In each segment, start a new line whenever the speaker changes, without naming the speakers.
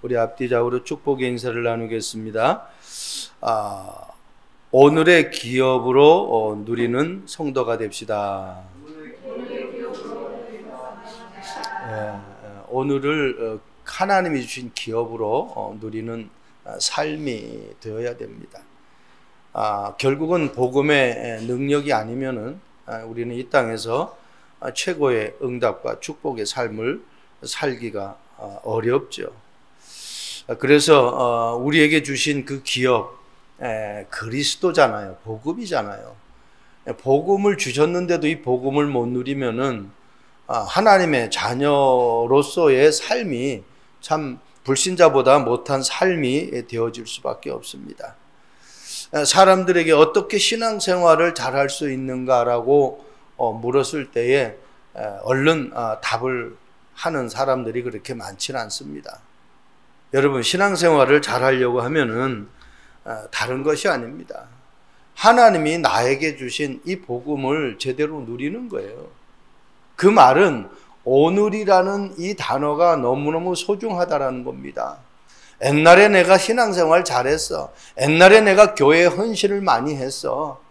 우리 앞뒤좌우로 축복의 인사를 나누겠습니다. 오늘의 기업으로 누리는 성도가 됩시다. 오늘을 하나님이 주신 기업으로 누리는 삶이 되어야 됩니다. 결국은 복음의 능력이 아니면은 우리는 이 땅에서 최고의 응답과 축복의 삶을 살기가 어렵죠. 그래서 우리에게 주신 그 기업, 그리스도잖아요. 복음이잖아요. 복음을 주셨는데도 이 복음을 못 누리면은 하나님의 자녀로서의 삶이 참 불신자보다 못한 삶이 되어질 수밖에 없습니다. 사람들에게 어떻게 신앙생활을 잘할 수 있는가라고 물었을 때에 얼른 답을 하는 사람들이 그렇게 많지는 않습니다. 여러분, 신앙생활을 잘하려고 하면은 다른 것이 아닙니다. 하나님이 나에게 주신 이 복음을 제대로 누리는 거예요. 그 말은 오늘이라는 이 단어가 너무너무 소중하다라는 겁니다. 옛날에 내가 신앙생활 잘했어. 옛날에 내가 교회에 헌신을 많이 했어.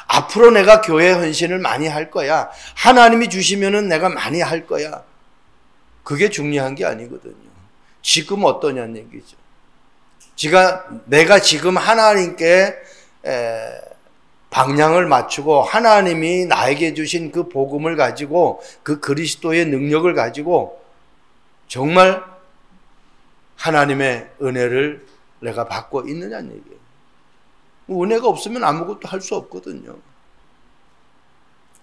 앞으로 내가 교회에 헌신을 많이 할 거야. 하나님이 주시면은 내가 많이 할 거야. 그게 중요한 게 아니거든요. 지금 어떠냐는 얘기죠. 내가 지금 하나님께 방향을 맞추고 하나님이 나에게 주신 그 복음을 가지고 그 그리스도의 능력을 가지고 정말 하나님의 은혜를 내가 받고 있느냐는 얘기예요. 은혜가 없으면 아무것도 할 수 없거든요.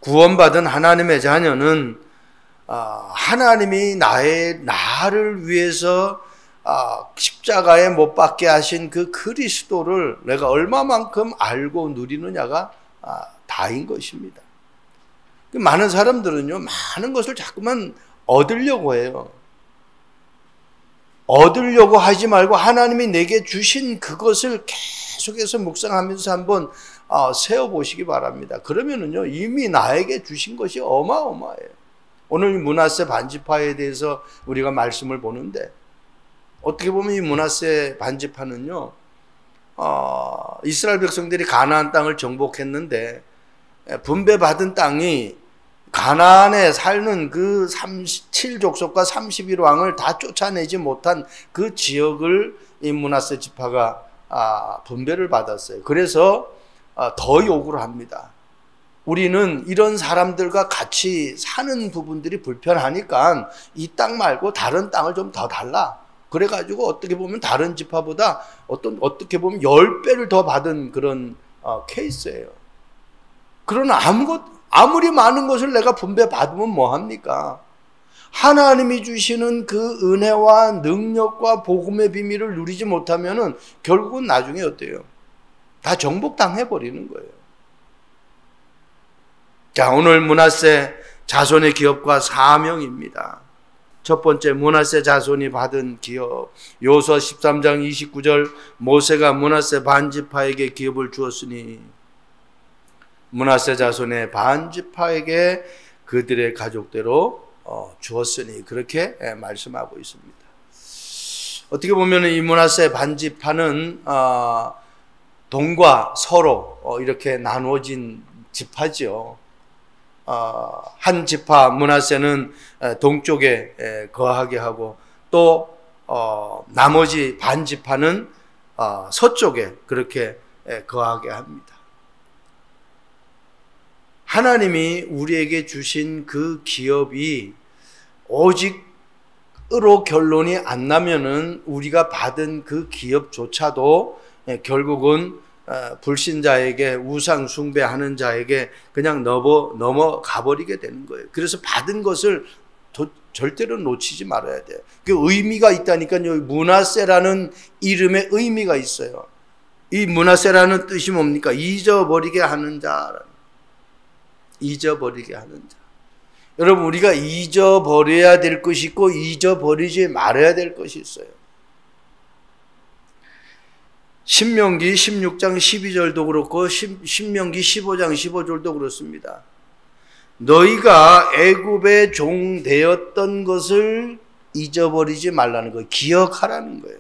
구원받은 하나님의 자녀는 하나님이 나를 위해서 십자가에 못 박게 하신 그 그리스도를 내가 얼마만큼 알고 누리느냐가 다인 것입니다. 많은 사람들은요, 많은 것을 자꾸만 얻으려고 해요. 얻으려고 하지 말고 하나님이 내게 주신 그것을 계속해서 묵상하면서 한번 세어보시기 바랍니다. 그러면은요, 이미 나에게 주신 것이 어마어마해요. 오늘 므낫세 반지파에 대해서 우리가 말씀을 보는데, 어떻게 보면 이 므낫세 반지파는요, 이스라엘 백성들이 가나안 땅을 정복했는데 분배받은 땅이 가나안에 사는 그 7족속과 31왕을 다 쫓아내지 못한 그 지역을 이 므낫세 지파가 분배를 받았어요. 그래서 더 요구를 합니다. 우리는 이런 사람들과 같이 사는 부분들이 불편하니까 이 땅 말고 다른 땅을 좀 더 달라. 그래가지고 어떻게 보면 다른 지파보다 어떻게 보면 10배를 더 받은 그런 케이스예요. 그러나 아무리 많은 것을 내가 분배받으면 뭐합니까? 하나님이 주시는 그 은혜와 능력과 복음의 비밀을 누리지 못하면은 결국은 나중에 어때요? 다 정복당해버리는 거예요. 자, 오늘 므낫세 자손의 기업과 사명입니다. 첫 번째, 므낫세 자손이 받은 기업. 여호수아 13장 29절, 모세가 므낫세 반지파에게 기업을 주었으니 므낫세 자손의 반지파에게 그들의 가족대로 주었으니, 그렇게 말씀하고 있습니다. 어떻게 보면 이 므낫세 반지파는 동과 서로 이렇게 나누어진 지파죠. 한 지파 므낫세는 동쪽에 거하게 하고, 또 나머지 반 지파는 서쪽에 그렇게 거하게 합니다. 하나님이 우리에게 주신 그 기업이 오직으로 결론이 안 나면은 우리가 받은 그 기업조차도 결국은 불신자에게, 우상 숭배하는 자에게 그냥 넘어가 버리게 되는 거예요. 그래서 받은 것을 절대로 놓치지 말아야 돼요. 그 의미가 있다니까요. 므낫세라는 이름의 의미가 있어요. 이 므낫세라는 뜻이 뭡니까? 잊어버리게 하는 자. 잊어버리게 하는 자. 여러분, 우리가 잊어버려야 될 것이 있고 잊어버리지 말아야 될 것이 있어요. 신명기 16장 12절도 그렇고 신명기 15장 15절도 그렇습니다. 너희가 애굽의 종 되었던 것을 잊어버리지 말라는 거예요. 기억하라는 거예요.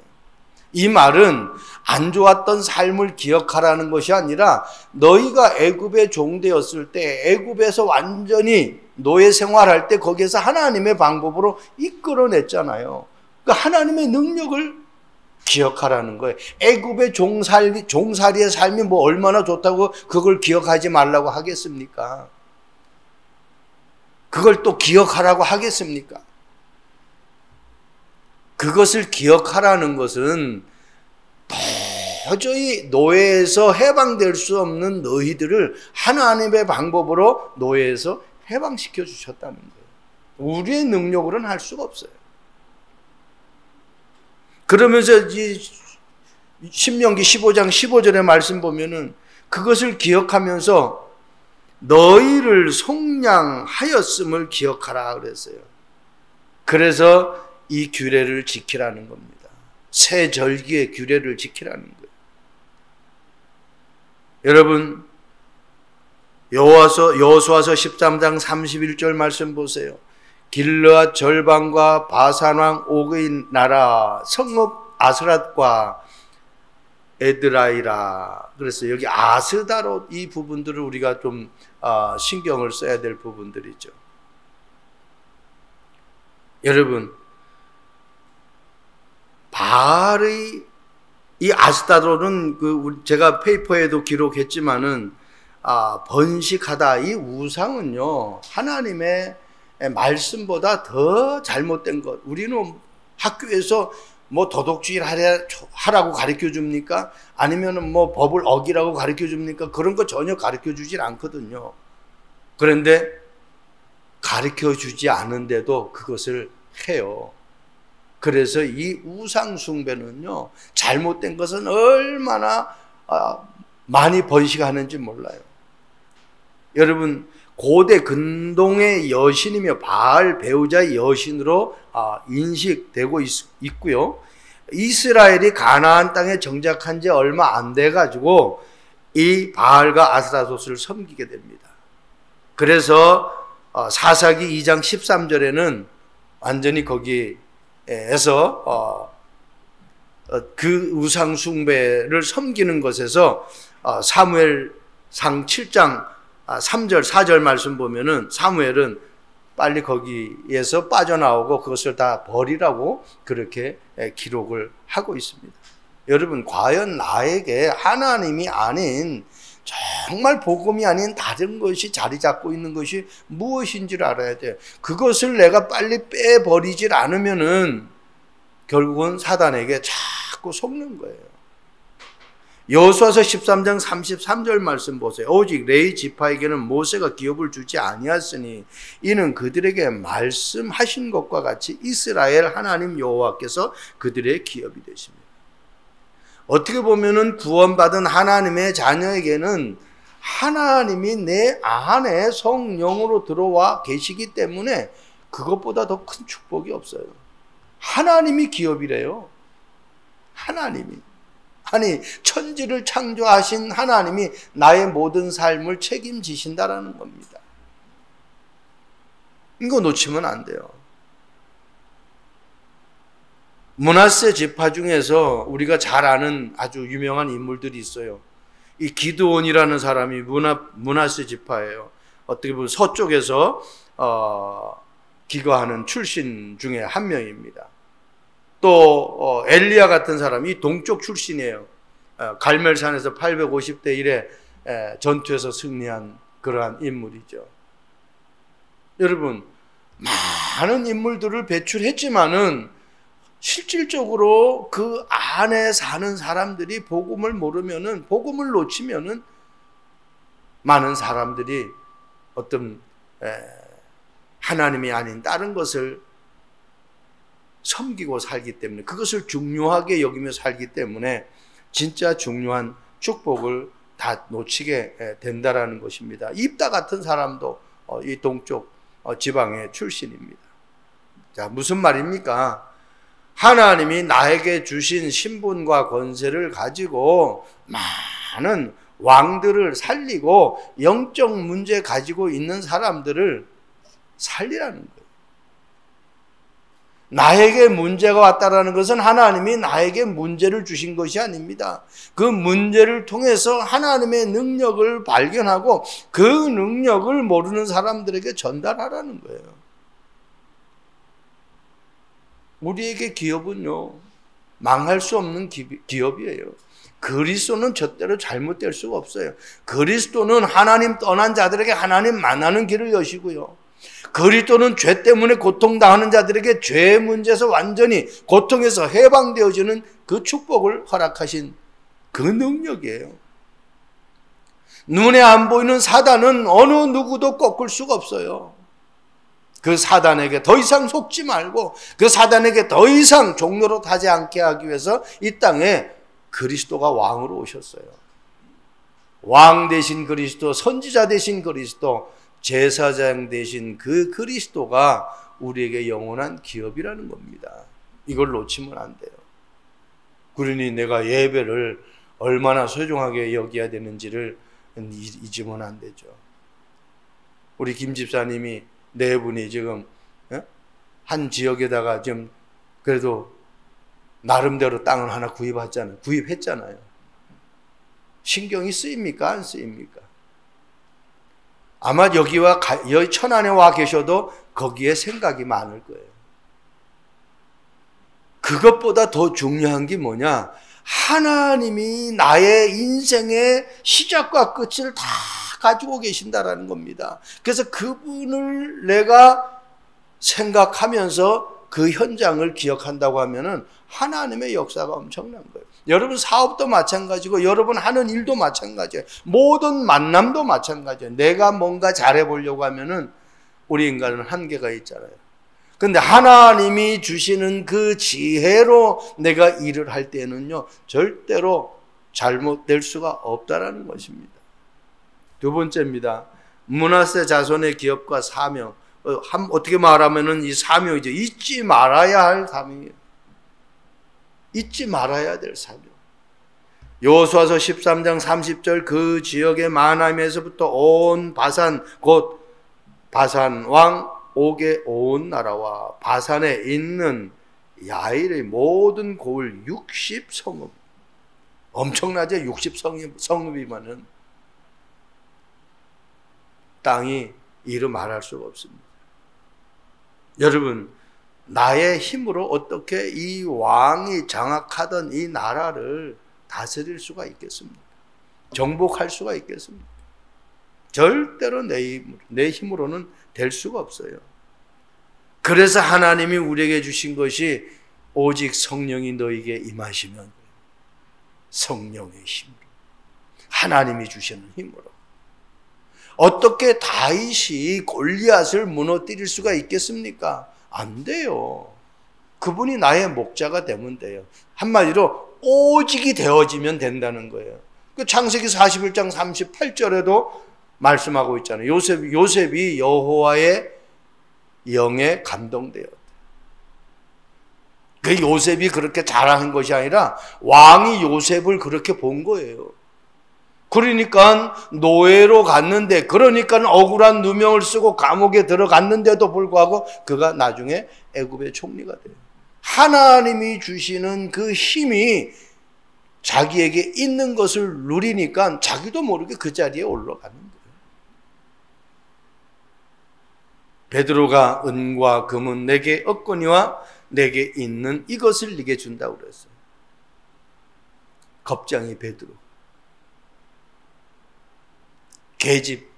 이 말은 안 좋았던 삶을 기억하라는 것이 아니라 너희가 애굽의 종되었을 때 애굽에서 완전히 노예 생활할 때 거기에서 하나님의 방법으로 이끌어냈잖아요. 그러니까 하나님의 능력을 기억하라는 거예요. 애굽의 종살이의 삶이 뭐 얼마나 좋다고 그걸 기억하지 말라고 하겠습니까? 그걸 또 기억하라고 하겠습니까? 그것을 기억하라는 것은 도저히 노예에서 해방될 수 없는 너희들을 하나님의 방법으로 노예에서 해방시켜 주셨다는 거예요. 우리의 능력으로는 할 수가 없어요. 그러면서 이 신명기 15장 15절의 말씀 보면은 그것을 기억하면서 너희를 속량하였음을 기억하라 그랬어요. 그래서 이 규례를 지키라는 겁니다. 새 절기의 규례를 지키라는 거예요. 여러분, 여호수아서 13장 31절 말씀 보세요. 길르앗 절반과 바산왕 옥의 나라 성읍 아스랏과 에드라이라. 그래서 여기 아스다롯 이 부분들을 우리가 좀 신경을 써야 될 부분들이죠. 여러분, 바알의 이 아스타롯은 제가 페이퍼에도 기록했지만은 번식하다 이 우상은요 하나님의 말씀보다 더 잘못된 것. 우리는 학교에서 뭐 도덕주의 하라고 가르쳐 줍니까? 아니면은 뭐 법을 어기라고 가르쳐 줍니까? 그런 거 전혀 가르쳐 주질 않거든요. 그런데 가르쳐 주지 않은데도 그것을 해요. 그래서 이 우상숭배는요 잘못된 것은 얼마나 많이 번식하는지 몰라요. 여러분, 고대 근동의 여신이며 바알 배우자의 여신으로 인식되고 있고요. 이스라엘이 가나안 땅에 정착한 지 얼마 안 돼가지고 이 바알과 아스타롯을 섬기게 됩니다. 그래서 사사기 2장 13절에는 완전히 거기에서 그 우상 숭배를 섬기는 것에서 사무엘상 7장 3절 4절 말씀 보면은 사무엘은 빨리 거기에서 빠져나오고 그것을 다 버리라고 그렇게 기록을 하고 있습니다. 여러분, 과연 나에게 하나님이 아닌 정말 복음이 아닌 다른 것이 자리 잡고 있는 것이 무엇인지를 알아야 돼요. 그것을 내가 빨리 빼버리질 않으면은 결국은 사단에게 자꾸 속는 거예요. 여호수아서 13장 33절 말씀 보세요. 오직 레위 지파에게는 모세가 기업을 주지 아니하였으니 이는 그들에게 말씀하신 것과 같이 이스라엘 하나님 여호와께서 그들의 기업이 되십니다. 어떻게 보면은 구원받은 하나님의 자녀에게는 하나님이 내 안에 성령으로 들어와 계시기 때문에 그것보다 더 큰 축복이 없어요. 하나님이 기업이래요. 하나님이. 아니, 천지를 창조하신 하나님이 나의 모든 삶을 책임지신다라는 겁니다. 이거 놓치면 안 돼요. 므낫세 지파 중에서 우리가 잘 아는 아주 유명한 인물들이 있어요. 이 기드온이라는 사람이 므낫세 지파예요. 어떻게 보면 서쪽에서 기거하는 출신 중에 한 명입니다. 또 엘리야 같은 사람이 동쪽 출신이에요. 갈멜산에서 850대 1의 전투에서 승리한 그러한 인물이죠. 여러분, 많은 인물들을 배출했지만은 실질적으로 그 안에 사는 사람들이 복음을 모르면은, 복음을 놓치면은 많은 사람들이 어떤 하나님이 아닌 다른 것을 섬기고 살기 때문에, 그것을 중요하게 여기며 살기 때문에 진짜 중요한 축복을 다 놓치게 된다라는 것입니다. 입다 같은 사람도 이 동쪽 지방의 출신입니다. 자, 무슨 말입니까? 하나님이 나에게 주신 신분과 권세를 가지고 많은 왕들을 살리고 영적 문제 가지고 있는 사람들을 살리라는 거예요. 나에게 문제가 왔다라는 것은 하나님이 나에게 문제를 주신 것이 아닙니다. 그 문제를 통해서 하나님의 능력을 발견하고 그 능력을 모르는 사람들에게 전달하라는 거예요. 우리에게 기업은요, 망할 수 없는 기업이에요. 그리스도는 절대로 잘못될 수가 없어요. 그리스도는 하나님 떠난 자들에게 하나님 만나는 길을 여시고요. 그리스도는 죄 때문에 고통당하는 자들에게 죄의 문제에서 완전히 고통에서 해방되어지는 그 축복을 허락하신 그 능력이에요. 눈에 안 보이는 사단은 어느 누구도 꺾을 수가 없어요. 그 사단에게 더 이상 속지 말고 그 사단에게 더 이상 종로로 타지 않게 하기 위해서 이 땅에 그리스도가 왕으로 오셨어요. 왕 되신 그리스도, 선지자 되신 그리스도, 제사장 되신 그 그리스도가 우리에게 영원한 기업이라는 겁니다. 이걸 놓치면 안 돼요. 그러니 내가 예배를 얼마나 소중하게 여겨야 되는지를 잊으면 안 되죠. 우리 김 집사님이 네 분이 지금 한 지역에다가 좀 그래도 나름대로 땅을 하나 구입했잖아요. 신경이 쓰입니까? 안 쓰입니까? 아마 여기 천안에 와 계셔도 거기에 생각이 많을 거예요. 그것보다 더 중요한 게 뭐냐? 하나님이 나의 인생의 시작과 끝을 다 가지고 계신다라는 겁니다. 그래서 그분을 내가 생각하면서 그 현장을 기억한다고 하면은 하나님의 역사가 엄청난 거예요. 여러분 사업도 마찬가지고 여러분 하는 일도 마찬가지예요. 모든 만남도 마찬가지예요. 내가 뭔가 잘해보려고 하면은 우리 인간은 한계가 있잖아요. 근데 하나님이 주시는 그 지혜로 내가 일을 할 때는요, 절대로 잘못될 수가 없다라는 것입니다. 두 번째입니다. 므낫세 자손의 기업과 사명. 어떻게 말하면은 이 사명이죠. 잊지 말아야 할 사명이에요. 잊지 말아야 될 사명. 여호수아서 13장 30절 그 지역의 마하나임에서부터 온 바산 곧 바산 왕 옥의 온 나라와 바산에 있는 야일의 모든 고을 60성읍. 엄청나죠? 60성읍이면은 땅이 이루 말할 수가 없습니다. 여러분, 나의 힘으로 어떻게 이 왕이 장악하던 이 나라를 다스릴 수가 있겠습니까? 정복할 수가 있겠습니까? 절대로 내 힘으로는 될 수가 없어요. 그래서 하나님이 우리에게 주신 것이 오직 성령이 너에게 임하시면 성령의 힘으로, 하나님이 주시는 힘으로. 어떻게 다윗이 골리앗을 무너뜨릴 수가 있겠습니까? 안 돼요. 그분이 나의 목자가 되면 돼요. 한마디로 오직이 되어지면 된다는 거예요. 그 창세기 41장 38절에도 말씀하고 있잖아요. 요셉이 여호와의 영에 감동되었다. 그 요셉이 그렇게 잘한 것이 아니라 왕이 요셉을 그렇게 본 거예요. 그러니까 노예로 갔는데, 그러니까 억울한 누명을 쓰고 감옥에 들어갔는데도 불구하고 그가 나중에 애굽의 총리가 돼요. 하나님이 주시는 그 힘이 자기에게 있는 것을 누리니까 자기도 모르게 그 자리에 올라가는 거예요. 베드로가 은과 금은 내게 없거니와 내게 있는 이것을 네게 준다고 그랬어요. 겁쟁이 베드로. 계집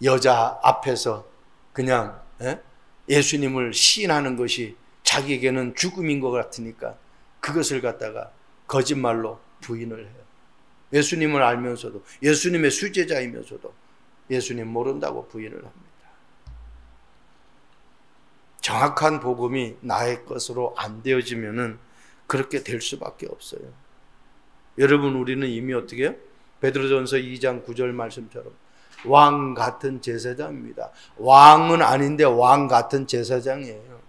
여자 앞에서 그냥 예수님을 시인하는 것이 자기에게는 죽음인 것 같으니까 그것을 갖다가 거짓말로 부인을 해요. 예수님을 알면서도, 예수님의 수제자이면서도 예수님 모른다고 부인을 합니다. 정확한 복음이 나의 것으로 안 되어지면은 그렇게 될 수밖에 없어요. 여러분, 우리는 이미 어떻게 해요? 베드로전서 2장 9절 말씀처럼 왕 같은 제사장입니다. 왕은 아닌데 왕 같은 제사장이에요.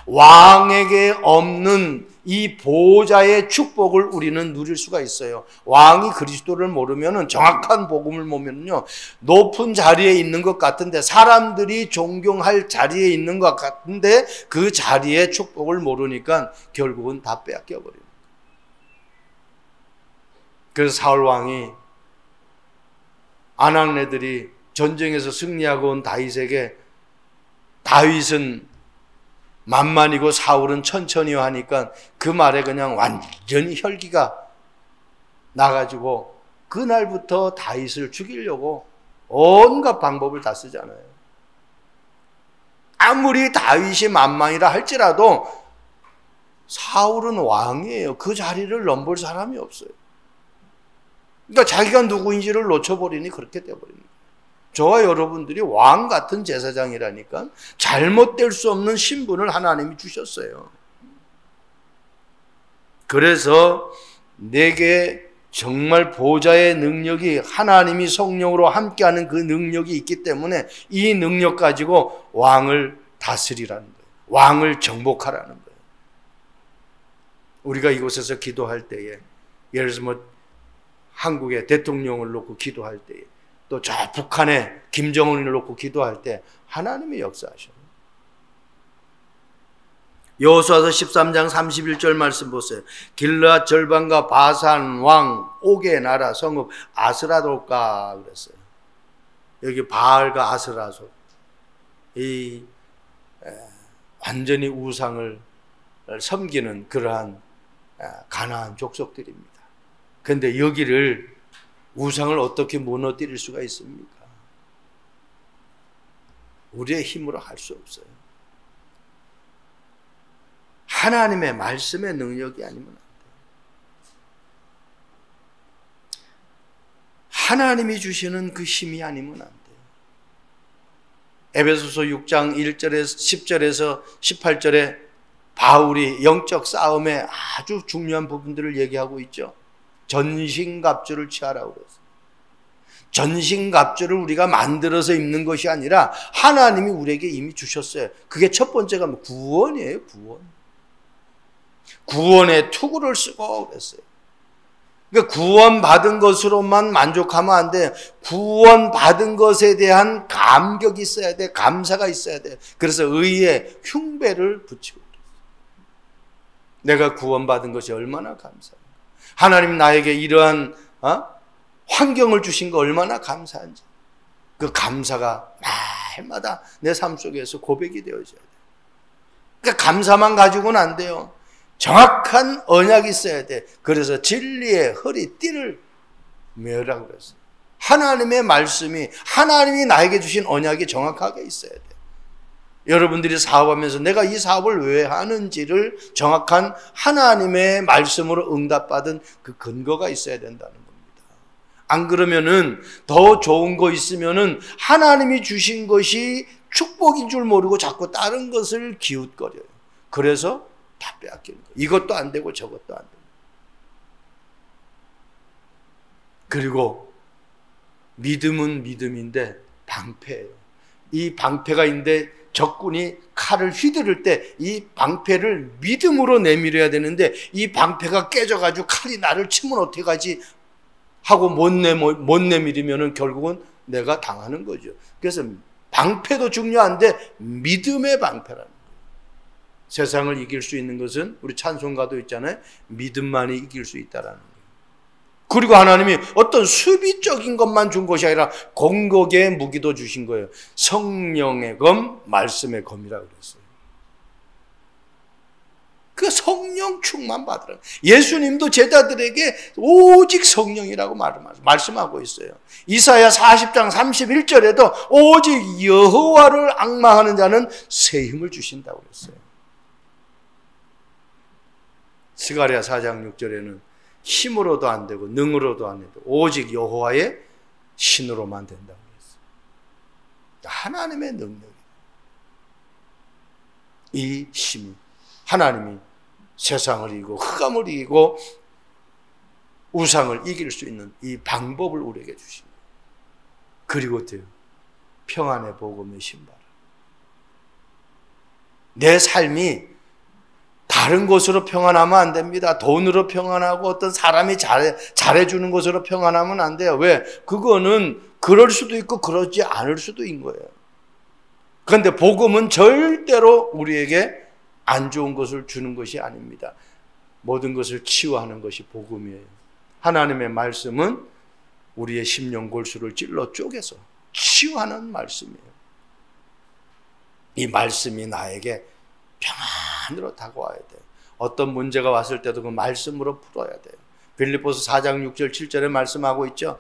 왕에게 없는 이 보호자의 축복을 우리는 누릴 수가 있어요. 왕이 그리스도를 모르면은, 정확한 복음을 모르면요, 높은 자리에 있는 것 같은데, 사람들이 존경할 자리에 있는 것 같은데 그 자리의 축복을 모르니까 결국은 다 빼앗겨 버려요. 그래서 사울 왕이 아낙네들이 전쟁에서 승리하고 온 다윗에게, 다윗은 만만이고 사울은 천천히요 하니까 그 말에 그냥 완전히 혈기가 나가지고 그날부터 다윗을 죽이려고 온갖 방법을 다 쓰잖아요. 아무리 다윗이 만만이라 할지라도 사울은 왕이에요. 그 자리를 넘볼 사람이 없어요. 그러니까 자기가 누구인지를 놓쳐버리니 그렇게 돼버립니다. 저와 여러분들이 왕 같은 제사장이라니까, 잘못될 수 없는 신분을 하나님이 주셨어요. 그래서 내게 정말 보호자의 능력이, 하나님이 성령으로 함께하는 그 능력이 있기 때문에 이 능력 가지고 왕을 다스리라는 거예요. 왕을 정복하라는 거예요. 우리가 이곳에서 기도할 때에, 예를 들어서 한국의 대통령을 놓고 기도할 때에, 또 저 북한의 김정은을 놓고 기도할 때 하나님이 역사하셔요. 여호수아서 13장 31절 말씀 보세요. 길르앗 절반과 바산 왕 옥의 나라 성읍 아스라돌까 그랬어요. 여기 바알과 아스라솔, 이 완전히 우상을 섬기는 그러한 가나안 족속들입니다. 그런데 여기를, 우상을 어떻게 무너뜨릴 수가 있습니까? 우리의 힘으로 할 수 없어요. 하나님의 말씀의 능력이 아니면 안 돼요. 하나님이 주시는 그 힘이 아니면 안 돼요. 에베소서 6장 1절에서 10절에서 18절에 바울이 영적 싸움의 아주 중요한 부분들을 얘기하고 있죠. 전신갑주를 취하라고 그랬어요. 전신갑주를 우리가 만들어서 입는 것이 아니라 하나님이 우리에게 이미 주셨어요. 그게 첫 번째가 구원이에요. 구원. 구원의 투구를 쓰고 그랬어요. 그러니까 구원받은 것으로만 만족하면 안 돼요. 구원받은 것에 대한 감격이 있어야 돼. 감사가 있어야 돼. 그래서 의의 흉배를 붙이고 그랬어요. 내가 구원받은 것이 얼마나 감사해요. 하나님 나에게 이러한 환경을 주신 거 얼마나 감사한지, 그 감사가 날마다 내 삶 속에서 고백이 되어져야 돼요. 그러니까 감사만 가지고는 안 돼요. 정확한 언약이 있어야 돼. 그래서 진리의 허리띠를 메으라고 그랬어요. 하나님의 말씀이, 하나님이 나에게 주신 언약이 정확하게 있어야 돼. 여러분들이 사업하면서 내가 이 사업을 왜 하는지를 정확한 하나님의 말씀으로 응답받은 그 근거가 있어야 된다는 겁니다. 안 그러면은 더 좋은 거 있으면은 하나님이 주신 것이 축복인 줄 모르고 자꾸 다른 것을 기웃거려요. 그래서 다 빼앗기는 거예요. 이것도 안 되고 저것도 안 되고. 그리고 믿음은 믿음인데 방패예요. 이 방패가 있는데 적군이 칼을 휘두를 때 이 방패를 믿음으로 내밀어야 되는데, 이 방패가 깨져가지고 칼이 나를 치면 어떻게 가지 하고 못 내밀으면 결국은 내가 당하는 거죠. 그래서 방패도 중요한데 믿음의 방패라는 거예요. 세상을 이길 수 있는 것은, 우리 찬송가도 있잖아요. 믿음만이 이길 수 있다라는 거예요. 그리고 하나님이 어떤 수비적인 것만 준 것이 아니라 공격의 무기도 주신 거예요. 성령의 검, 말씀의 검이라고 그랬어요. 그 성령 충만 받으라. 예수님도 제자들에게 오직 성령이라고 말씀하고 있어요. 이사야 40장 31절에도 오직 여호와를 앙망하는 자는 새 힘을 주신다고 그랬어요. 스가랴 4장 6절에는 힘으로도 안 되고 능으로도 안 되고 오직 여호와의 신으로만 된다고 그랬어요. 하나님의 능력이, 이 힘이, 하나님이 세상을 이기고 흑암을 이기고 우상을 이길 수 있는 이 방법을 우리에게 주신 거예요. 그리고 돼요. 평안의 복음의 신발. 내 삶이 다 다른 것으로 평안하면 안 됩니다. 돈으로 평안하고 어떤 사람이 잘해주는 것으로 평안하면 안 돼요. 왜? 그거는 그럴 수도 있고 그러지 않을 수도 있는 거예요. 그런데 복음은 절대로 우리에게 안 좋은 것을 주는 것이 아닙니다. 모든 것을 치유하는 것이 복음이에요. 하나님의 말씀은 우리의 심령 골수를 찔러 쪼개서 치유하는 말씀이에요. 이 말씀이 나에게 평안으로 다가와야 돼요. 어떤 문제가 왔을 때도 그 말씀으로 풀어야 돼요. 빌립보서 4장 6절 7절에 말씀하고 있죠.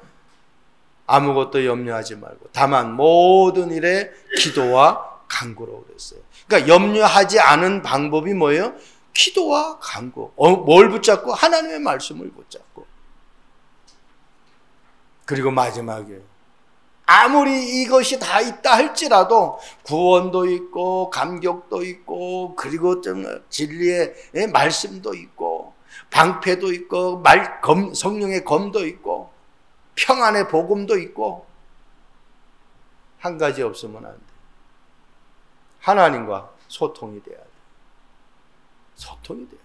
아무것도 염려하지 말고 다만 모든 일에 기도와 간구로 그랬어요. 그러니까 염려하지 않은 방법이 뭐예요? 기도와 간구. 뭘 붙잡고? 하나님의 말씀을 붙잡고. 그리고 마지막에 아무리 이것이 다 있다 할지라도 구원도 있고 감격도 있고 그리고 진리의 말씀도 있고 방패도 있고 성령의 검도 있고 평안의 복음도 있고 한 가지 없으면 안 돼. 하나님과 소통이 돼야 돼. 소통이 돼야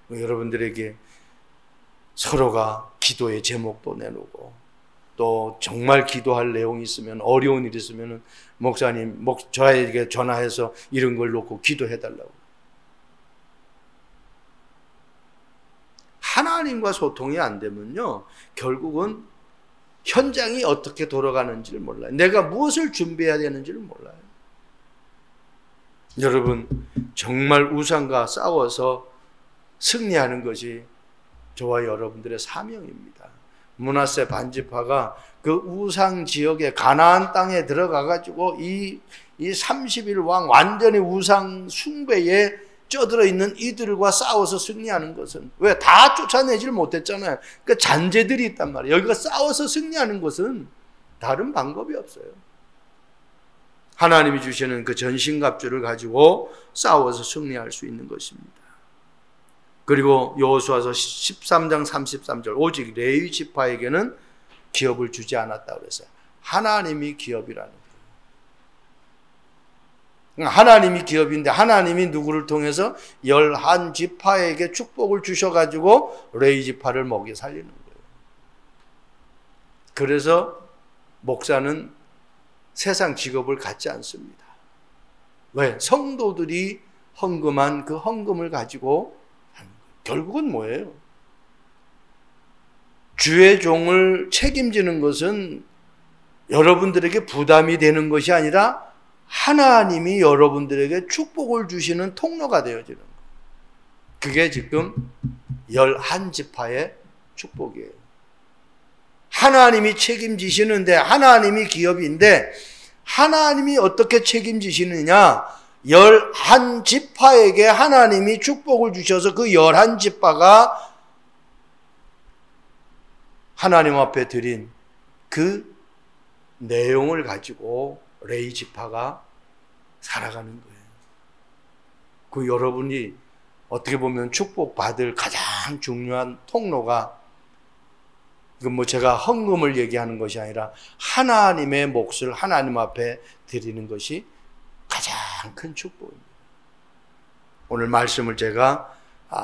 돼. 여러분들에게 서로가 기도의 제목도 내놓고 또 정말 기도할 내용이 있으면 어려운 일이 있으면 목사님 저에게 전화해서 이런 걸 놓고 기도해 달라고. 하나님과 소통이 안 되면요 결국은 현장이 어떻게 돌아가는지를 몰라요. 내가 무엇을 준비해야 되는지를 몰라요. 여러분 정말 우상과 싸워서 승리하는 것이 저와 여러분들의 사명입니다. 므낫세 반지파가 그 우상 지역에 가나안 땅에 들어가 가지고 이 30일 왕 완전히 우상 숭배에 쪄들어 있는 이들과 싸워서 승리하는 것은 왜? 다 쫓아내질 못했잖아요. 그러니까 잔재들이 있단 말이에요. 여기가 싸워서 승리하는 것은 다른 방법이 없어요. 하나님이 주시는 그 전신갑주를 가지고 싸워서 승리할 수 있는 것입니다. 그리고 여호수아서 13장 33절 오직 레위 지파에게는 기업을 주지 않았다고 그랬어요. 하나님이 기업이라는 거예요. 하나님이 기업인데 하나님이 누구를 통해서 11지파에게 축복을 주셔가지고 레위 지파를 먹여 살리는 거예요. 그래서 목사는 세상 직업을 갖지 않습니다. 왜? 성도들이 헌금한 그 헌금을 가지고 결국은 뭐예요? 주의 종을 책임지는 것은 여러분들에게 부담이 되는 것이 아니라 하나님이 여러분들에게 축복을 주시는 통로가 되어지는 거예요. 그게 지금 11지파의 축복이에요. 하나님이 책임지시는데 하나님이 기업인데 하나님이 어떻게 책임지시느냐? 11지파에게 하나님이 축복을 주셔서 그 11지파가 하나님 앞에 드린 그 내용을 가지고 레위 지파가 살아가는 거예요. 그 여러분이 어떻게 보면 축복받을 가장 중요한 통로가 이건 제가 헌금을 얘기하는 것이 아니라 하나님의 몫을 하나님 앞에 드리는 것이 가장 큰 축복입니다. 오늘 말씀을 제가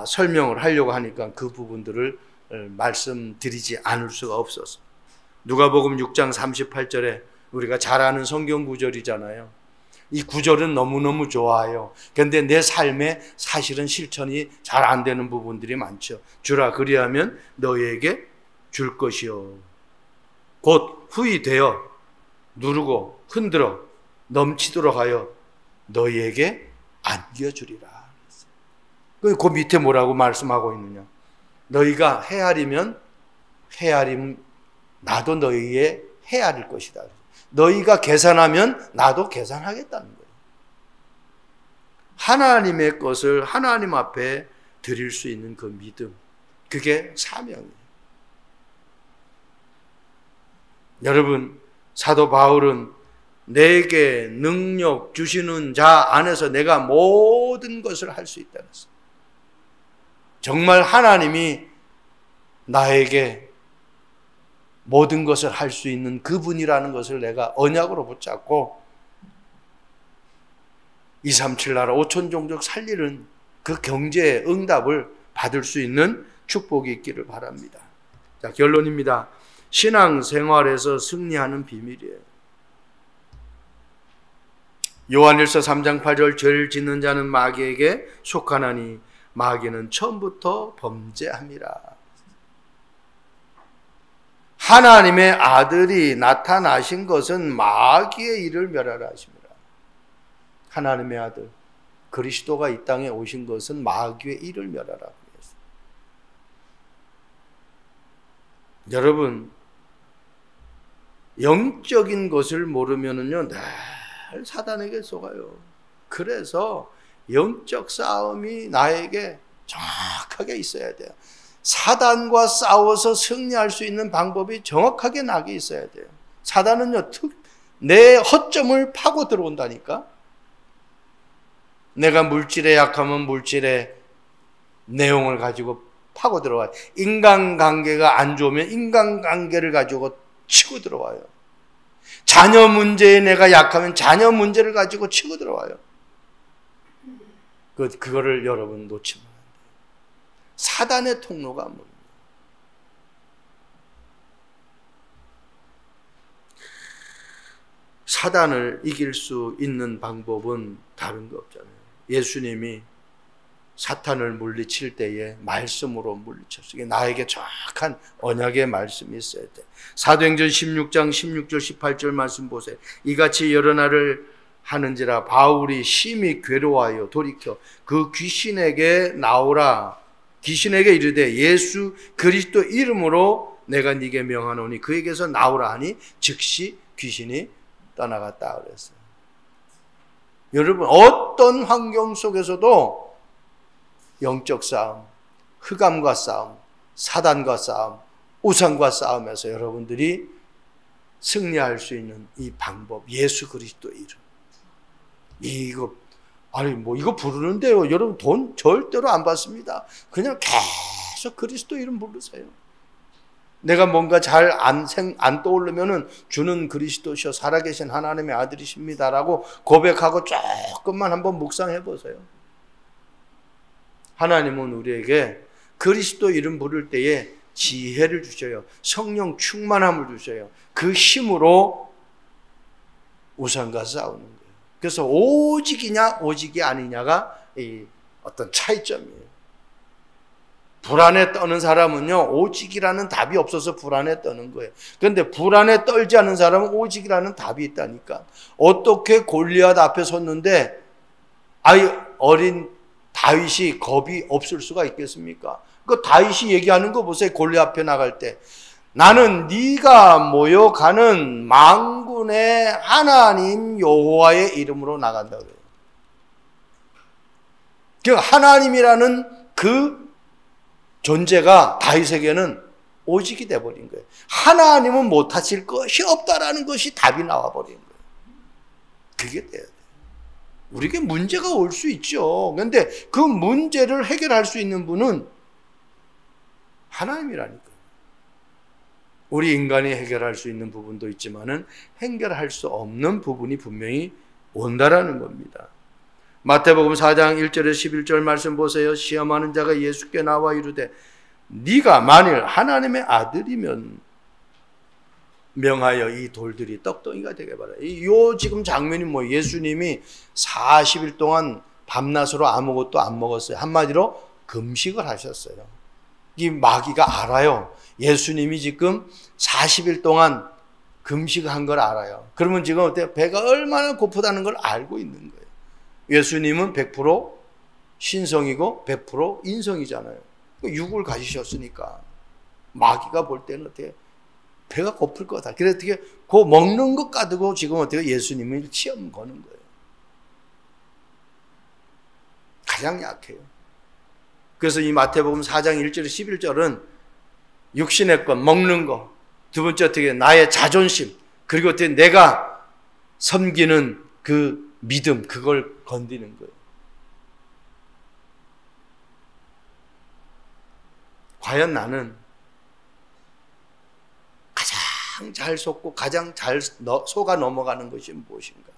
설명을 하려고 하니까 그 부분들을 말씀드리지 않을 수가 없어서 누가복음 6장 38절에 우리가 잘 아는 성경 구절이잖아요. 이 구절은 너무너무 좋아요. 그런데 내 삶에 사실은 실천이 잘 안 되는 부분들이 많죠. 주라 그리하면 너희에게 줄 것이요 곧 후히 되어 누르고 흔들어 넘치도록 하여 너희에게 안겨주리라. 그 밑에 뭐라고 말씀하고 있느냐? 너희가 헤아리면 나도 너희의 헤아릴 것이다. 너희가 계산하면 나도 계산하겠다는 거예요. 하나님의 것을 하나님 앞에 드릴 수 있는 그 믿음, 그게 사명이에요. 여러분, 사도 바울은 내게 능력 주시는 자 안에서 내가 모든 것을 할 수 있다 그랬어요. 정말 하나님이 나에게 모든 것을 할 수 있는 그분이라는 것을 내가 언약으로 붙잡고 237 나라 5천 종족 살리는 그 경제의 응답을 받을 수 있는 축복이 있기를 바랍니다. 자, 결론입니다. 신앙생활에서 승리하는 비밀이에요. 요한일서 3장 8절 죄를 짓는 자는 마귀에게 속하나니 마귀는 처음부터 범죄함이라. 하나님의 아들이 나타나신 것은 마귀의 일을 멸하라 하십니다. 하나님의 아들 그리스도가 이 땅에 오신 것은 마귀의 일을 멸하라고 했어요. 여러분, 영적인 것을 모르면은요 늘 사단에게 속아요. 그래서 영적 싸움이 나에게 정확하게 있어야 돼요. 사단과 싸워서 승리할 수 있는 방법이 정확하게 나게 있어야 돼요. 사단은요 내 허점을 파고 들어온다니까. 내가 물질에 약하면 물질의 내용을 가지고 파고 들어와요. 인간관계가 안 좋으면 인간관계를 가지고 치고 들어와요. 자녀 문제에 내가 약하면 자녀 문제를 가지고 치고 들어와요. 그거를 여러분 놓치면 안 돼요. 사단의 통로가 뭡니까? 사단을 이길 수 있는 방법은 다른 거 없잖아요. 예수님이 사탄을 물리칠 때에 말씀으로 물리쳤어요. 나에게 정확한 언약의 말씀이 있어야 돼. 사도행전 16장 16절 18절 말씀 보세요. 이같이 여러 날을 하는지라 바울이 심히 괴로워하여 돌이켜 그 귀신에게 나오라. 귀신에게 이르되 예수 그리스도 이름으로 내가 네게 명하노니 그에게서 나오라 하니 즉시 귀신이 떠나갔다 그랬어요. 여러분, 어떤 환경 속에서도 영적 싸움, 흑암과 싸움, 사단과 싸움, 우상과 싸움에서 여러분들이 승리할 수 있는 이 방법, 예수 그리스도 이름. 이거 부르는데요. 여러분 돈 절대로 안 받습니다. 그냥 계속 그리스도 이름 부르세요. 내가 뭔가 잘 안 떠오르면은 주는 그리스도시여 살아계신 하나님의 아들이십니다라고 고백하고 조금만 한번 묵상해 보세요. 하나님은 우리에게 그리스도 이름 부를 때에 지혜를 주셔요. 성령 충만함을 주셔요. 그 힘으로 우상과 싸우는 거예요. 그래서 오직이냐 오직이 아니냐가 이 어떤 차이점이에요. 불안에 떠는 사람은요 오직이라는 답이 없어서 불안에 떠는 거예요. 그런데 불안에 떨지 않은 사람은 오직이라는 답이 있다니까. 어떻게 골리앗 앞에 섰는데 어린 다윗이 겁이 없을 수가 있겠습니까? 그 다윗이 얘기하는 거 보세요. 골리앗 앞에 나갈 때 나는 네가 모여가는 만군의 하나님 여호와의 이름으로 나간다 그래요. 그 하나님이라는 그 존재가 다윗에게는 오직이 돼버린 거예요. 하나님은 못하실 것이 없다라는 것이 답이 나와버린 거예요. 그게 돼야 돼요. 우리에게 문제가 올 수 있죠. 그런데 그 문제를 해결할 수 있는 분은 하나님이라니까요. 우리 인간이 해결할 수 있는 부분도 있지만은 해결할 수 없는 부분이 분명히 온다라는 겁니다. 마태복음 4장 1절에서 11절 말씀 보세요. 시험하는 자가 예수께 나와 이르되 네가 만일 하나님의 아들이면 명하여 이 돌들이 떡덩이가 되게 바라. 요 지금 장면이 뭐 예수님이 40일 동안 밤낮으로 아무것도 안 먹었어요. 한마디로 금식을 하셨어요. 이 마귀가 알아요. 예수님이 지금 40일 동안 금식한 걸 알아요. 그러면 지금 어때요? 배가 얼마나 고프다는 걸 알고 있는 거예요. 예수님은 100% 신성이고 100% 인성이잖아요. 육을 가지셨으니까 마귀가 볼 때는 어떻게 배가 고플 거다. 그래서 어떻게 그 먹는 것 가지고 지금 어떻게 예수님을 시험 거는 거예요. 가장 약해요. 그래서 이 마태복음 4장 1절 11절은 육신의 것, 먹는 거. 두 번째 어떻게 나의 자존심. 그리고 어떻게 내가 섬기는 그 믿음, 그걸 건드리는 거예요. 과연 나는 가장 잘 속고 가장 잘 속아 넘어가는 것이 무엇인가?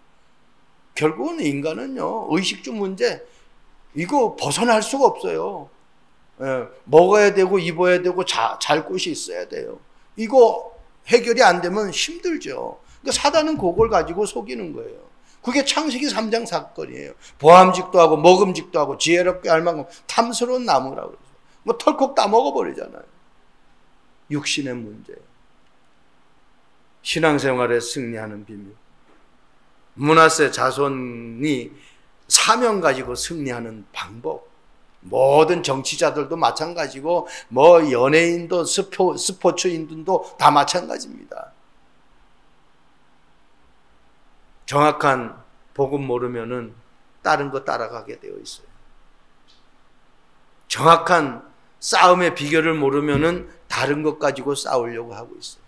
결국은 인간은요, 의식주 문제, 이거 벗어날 수가 없어요. 먹어야 되고 입어야 되고 잘 곳이 있어야 돼요. 이거 해결이 안 되면 힘들죠. 그러니까 사단은 그걸 가지고 속이는 거예요. 그게 창세기 3장 사건이에요. 보암직도 하고 먹음직도 하고 지혜롭게 할 만큼 탐스러운 나무라고 그러죠. 뭐 털컥 다 먹어버리잖아요. 육신의 문제. 신앙생활에 승리하는 비밀. 므낫세 자손이 사명 가지고 승리하는 방법. 모든 정치자들도 마찬가지고 뭐 연예인도 스포츠인들도 다 마찬가지입니다. 정확한 복음 모르면은 다른 거 따라가게 되어 있어요. 정확한 싸움의 비결을 모르면은 다른 것 가지고 싸우려고 하고 있어요.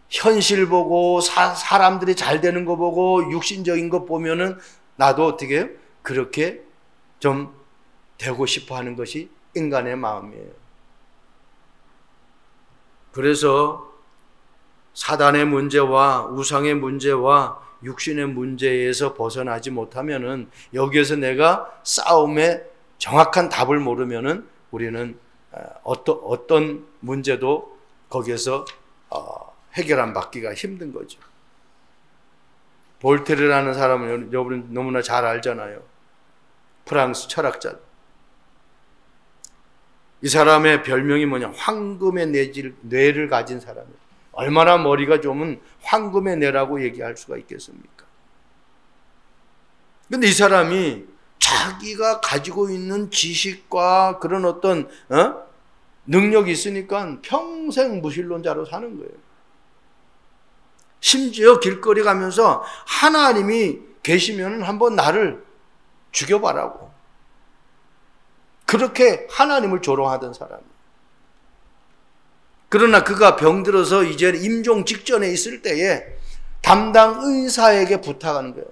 현실 보고 사람들이 잘 되는 거 보고 육신적인 거 보면은 나도 어떻게 해요? 그렇게 좀 되고 싶어 하는 것이 인간의 마음이에요. 그래서 사단의 문제와 우상의 문제와 육신의 문제에서 벗어나지 못하면은 여기에서 내가 싸움의 정확한 답을 모르면은 우리는 어떤 문제도 거기에서 해결 받기가 힘든 거죠. 볼테르라는 사람은 여러분 너무나 잘 알잖아요. 프랑스 철학자. 이 사람의 별명이 뭐냐? 황금의 뇌를 가진 사람이에요. 얼마나 머리가 좋으면 황금의 뇌라고 얘기할 수가 있겠습니까? 근데 이 사람이 자기가 가지고 있는 지식과 그런 어떤 능력이 있으니까 평생 무신론자로 사는 거예요. 심지어 길거리 가면서 하나님이 계시면 한번 나를 죽여봐라고. 그렇게 하나님을 조롱하던 사람이에요. 그러나 그가 병들어서 이제 임종 직전에 있을 때에 담당 의사에게 부탁하는 거예요.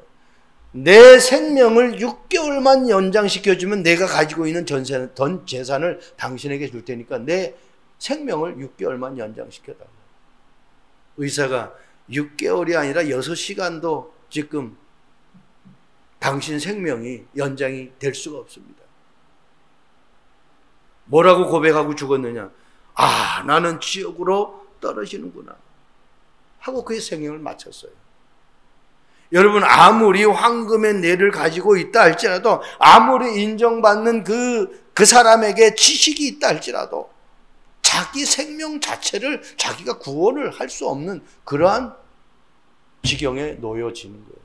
내 생명을 6개월만 연장시켜주면 내가 가지고 있는 전 재산을 당신에게 줄 테니까 내 생명을 6개월만 연장시켜달라고. 의사가 6개월이 아니라 6시간도 지금 당신 생명이 연장이 될 수가 없습니다. 뭐라고 고백하고 죽었느냐? 아, 나는 지옥으로 떨어지는구나 하고 그의 생명을 마쳤어요. 여러분, 아무리 황금의 뇌를 가지고 있다 할지라도, 아무리 인정받는 그 사람에게 지식이 있다 할지라도 자기 생명 자체를 자기가 구원을 할 수 없는 그러한 지경에 놓여지는 거예요.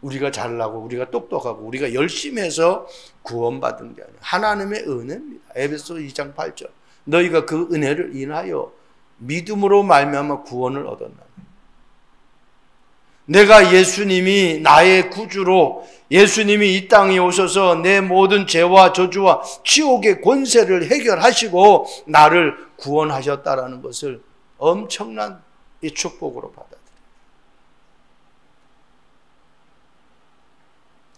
우리가 잘나고 우리가 똑똑하고 우리가 열심히 해서 구원받은 게 아니에요. 하나님의 은혜입니다. 에베소 2장 8절. 너희가 그 은혜를 인하여 믿음으로 말미암아 구원을 얻었나니. 내가 예수님이 나의 구주로, 예수님이 이 땅에 오셔서 내 모든 죄와 저주와 지옥의 권세를 해결하시고 나를 구원하셨다라는 것을 엄청난 이 축복으로 받아들여요.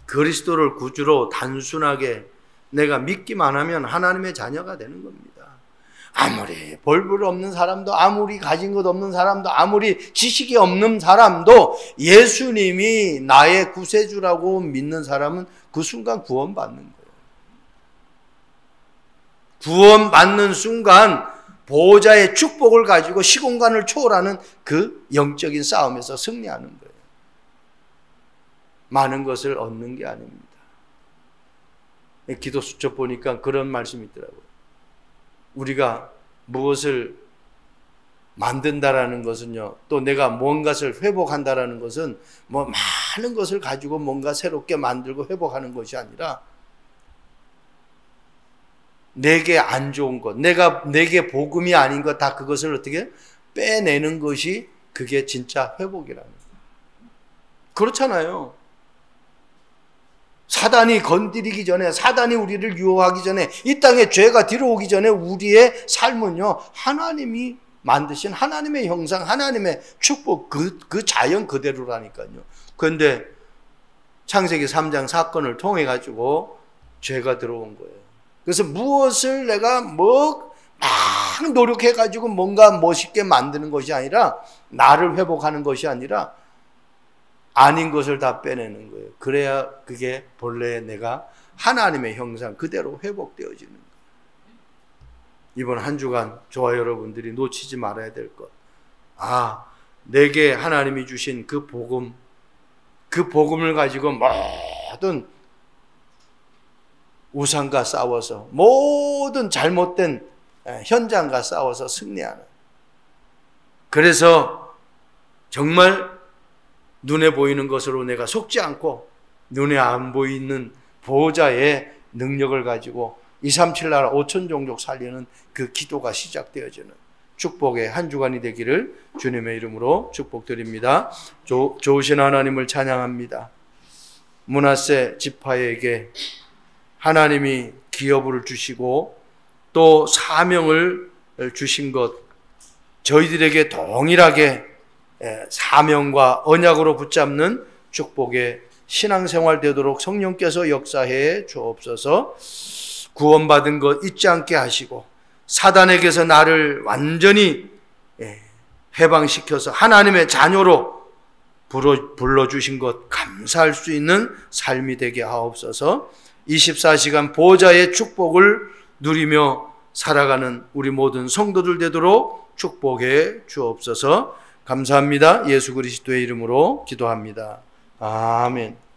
그리스도를 구주로 단순하게 내가 믿기만 하면 하나님의 자녀가 되는 겁니다. 아무리 볼볼 없는 사람도, 아무리 가진 것 없는 사람도, 아무리 지식이 없는 사람도 예수님이 나의 구세주라고 믿는 사람은 그 순간 구원받는 거예요. 구원받는 순간 보호자의 축복을 가지고 시공간을 초월하는 그 영적인 싸움에서 승리하는 거예요. 많은 것을 얻는 게 아닙니다. 기도 수첩 보니까 그런 말씀이 있더라고요. 우리가 무엇을 만든다라는 것은요, 또 내가 뭔가를 회복한다라는 것은 뭐 많은 것을 가지고 뭔가 새롭게 만들고 회복하는 것이 아니라 내게 안 좋은 것, 내게 복음이 아닌 것, 다 그것을 어떻게 빼내는 것이 그게 진짜 회복이라는 거예요. 그렇잖아요. 사단이 건드리기 전에, 사단이 우리를 유혹하기 전에, 이 땅에 죄가 들어오기 전에 우리의 삶은요, 하나님이 만드신 하나님의 형상, 하나님의 축복, 그 자연 그대로라니까요. 그런데 창세기 3장 사건을 통해 가지고 죄가 들어온 거예요. 그래서 무엇을 내가 막 노력해 가지고 뭔가 멋있게 만드는 것이 아니라, 나를 회복하는 것이 아니라 아닌 것을 다 빼내는 거예요. 돼요. 그래야 그게 본래 내가 하나님의 형상 그대로 회복되어지는 거예요. 이번 한 주간 저와 여러분들이 놓치지 말아야 될 것. 내게 하나님이 주신 그 복음, 그 복음을 가지고 모든 우상과 싸워서, 모든 잘못된 현장과 싸워서 승리하는. 그래서 정말 눈에 보이는 것으로 내가 속지 않고 눈에 안 보이는 보호자의 능력을 가지고 237 나라 5천 종족 살리는 그 기도가 시작되어지는 축복의 한 주간이 되기를 주님의 이름으로 축복드립니다. 좋으신 하나님을 찬양합니다. 므낫세 지파에게 하나님이 기업을 주시고 또 사명을 주신 것, 저희들에게 동일하게 사명과 언약으로 붙잡는 축복의 신앙생활 되도록 성령께서 역사해 주옵소서. 구원받은 것 잊지 않게 하시고 사단에게서 나를 완전히 해방시켜서 하나님의 자녀로 불러주신 것 감사할 수 있는 삶이 되게 하옵소서. 24시간 보호자의 축복을 누리며 살아가는 우리 모든 성도들 되도록 축복해 주옵소서. 감사합니다. 예수 그리스도의 이름으로 기도합니다. 아멘.